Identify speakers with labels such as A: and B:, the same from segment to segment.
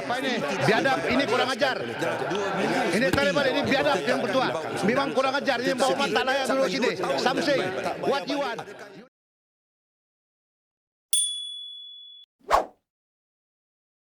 A: Apa ini? Biadab, ini kurang ajar. Ini Taliban, ini biadab yang bertuah. Memang kurang ajar, ini bawa mata layak dulu sini. Something, what you want?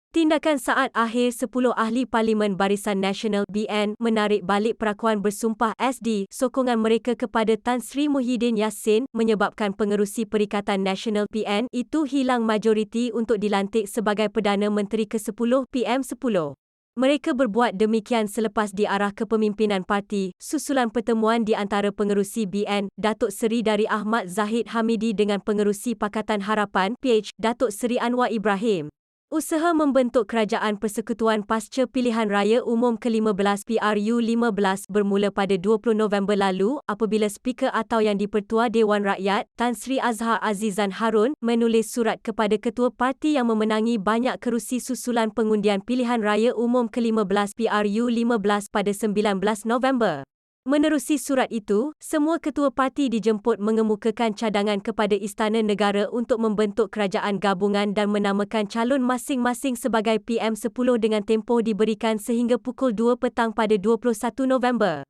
B: Tindakan saat akhir 10 ahli Parlimen Barisan Nasional BN menarik balik perakuan bersumpah SD sokongan mereka kepada Tan Sri Muhyiddin Yassin menyebabkan pengerusi Perikatan Nasional PN itu hilang majoriti untuk dilantik sebagai Perdana Menteri ke-10 PM10. Mereka berbuat demikian selepas diarah kepemimpinan parti susulan pertemuan di antara pengerusi BN Datuk Seri dari Ahmad Zahid Hamidi dengan pengerusi Pakatan Harapan PH Datuk Seri Anwar Ibrahim. Usaha membentuk Kerajaan Persekutuan pasca Pilihan Raya Umum ke-15 PRU15 bermula pada 20 November lalu apabila Speaker atau Yang di-Pertua Dewan Rakyat, Tan Sri Azhar Azizan Harun, menulis surat kepada Ketua Parti yang memenangi banyak kerusi susulan pengundian Pilihan Raya Umum ke-15 PRU15 pada 19 November. Menerusi surat itu, semua ketua parti dijemput mengemukakan cadangan kepada Istana Negara untuk membentuk kerajaan gabungan dan menamakan calon masing-masing sebagai PM10 dengan tempoh diberikan sehingga pukul 2 petang pada 21 November.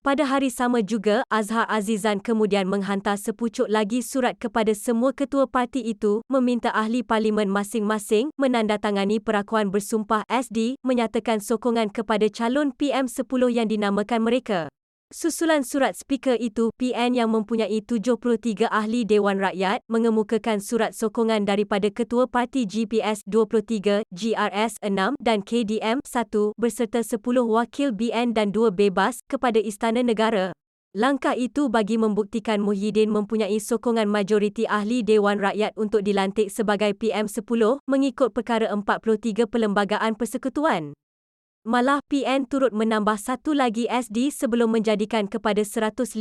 B: Pada hari sama juga, Azhar Azizan kemudian menghantar sepucuk lagi surat kepada semua ketua parti itu meminta ahli parlimen masing-masing menandatangani perakuan bersumpah SD menyatakan sokongan kepada calon PM10 yang dinamakan mereka. Susulan surat Speaker itu, PN yang mempunyai 73 ahli Dewan Rakyat mengemukakan surat sokongan daripada Ketua Parti GPS 23, GRS 6 dan KDM 1 berserta 10 wakil BN dan 2 bebas kepada Istana Negara. Langkah itu bagi membuktikan Muhyiddin mempunyai sokongan majoriti ahli Dewan Rakyat untuk dilantik sebagai PM10 mengikut Perkara 43 Perlembagaan Persekutuan. Malah PN turut menambah satu lagi SD sebelum menjadikan kepada 115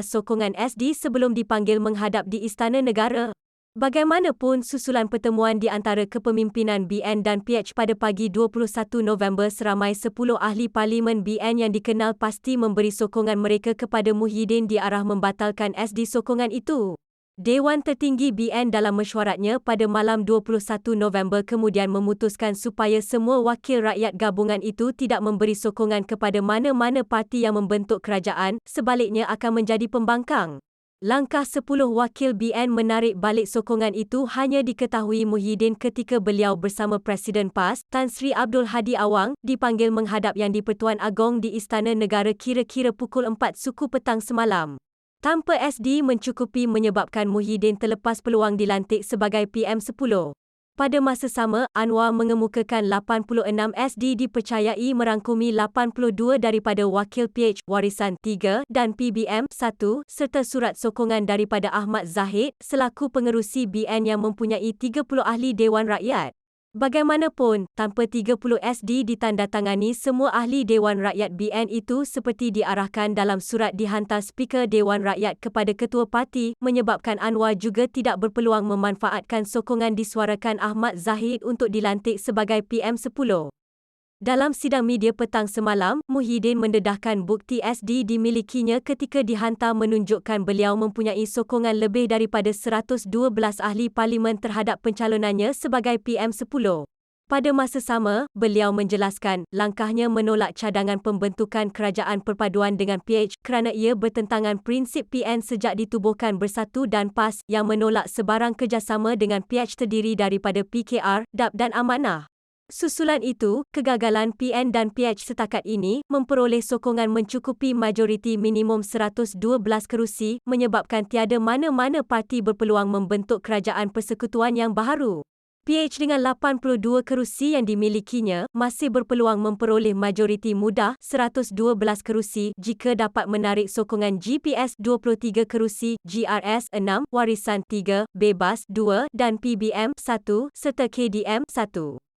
B: sokongan SD sebelum dipanggil menghadap di Istana Negara. Bagaimanapun, susulan pertemuan di antara kepemimpinan BN dan PH pada pagi 21 November seramai 10 ahli Parlimen BN yang dikenal pasti memberi sokongan mereka kepada Muhyiddin diarah membatalkan SD sokongan itu. Dewan Tertinggi BN dalam mesyuaratnya pada malam 21 November kemudian memutuskan supaya semua wakil rakyat gabungan itu tidak memberi sokongan kepada mana-mana parti yang membentuk kerajaan, sebaliknya akan menjadi pembangkang. Langkah 10 wakil BN menarik balik sokongan itu hanya diketahui Muhyiddin ketika beliau bersama Presiden PAS, Tan Sri Abdul Hadi Awang, dipanggil menghadap Yang di-Pertuan Agong di Istana Negara kira-kira pukul 4 suku petang semalam. Tanpa SD mencukupi menyebabkan Muhyiddin terlepas peluang dilantik sebagai PM10. Pada masa sama, Anwar mengemukakan 86 SD dipercayai merangkumi 82 daripada wakil PH Warisan 3 dan PBM 1 serta surat sokongan daripada Ahmad Zahid selaku pengerusi BN yang mempunyai 30 ahli Dewan Rakyat. Bagaimanapun, tanpa 30 SD ditandatangani semua ahli Dewan Rakyat BN itu seperti diarahkan dalam surat dihantar Speaker Dewan Rakyat kepada Ketua Parti menyebabkan Anwar juga tidak berpeluang memanfaatkan sokongan disuarakan Ahmad Zahid untuk dilantik sebagai PM10. Dalam sidang media petang semalam, Muhyiddin mendedahkan bukti SD dimilikinya ketika dihantar menunjukkan beliau mempunyai sokongan lebih daripada 112 ahli parlimen terhadap pencalonannya sebagai PM10. Pada masa sama, beliau menjelaskan langkahnya menolak cadangan pembentukan kerajaan perpaduan dengan PH kerana ia bertentangan prinsip PN sejak ditubuhkan Bersatu dan PAS yang menolak sebarang kerjasama dengan PH terdiri daripada PKR, DAP dan Amanah. Susulan itu, kegagalan PN dan PH setakat ini memperoleh sokongan mencukupi majoriti minimum 112 kerusi menyebabkan tiada mana-mana parti berpeluang membentuk kerajaan persekutuan yang baharu. PH dengan 82 kerusi yang dimilikinya masih berpeluang memperoleh majoriti mudah 112 kerusi jika dapat menarik sokongan GPS 23 kerusi, GRS 6, Warisan 3, Bebas 2 dan PBM 1 serta KDM 1.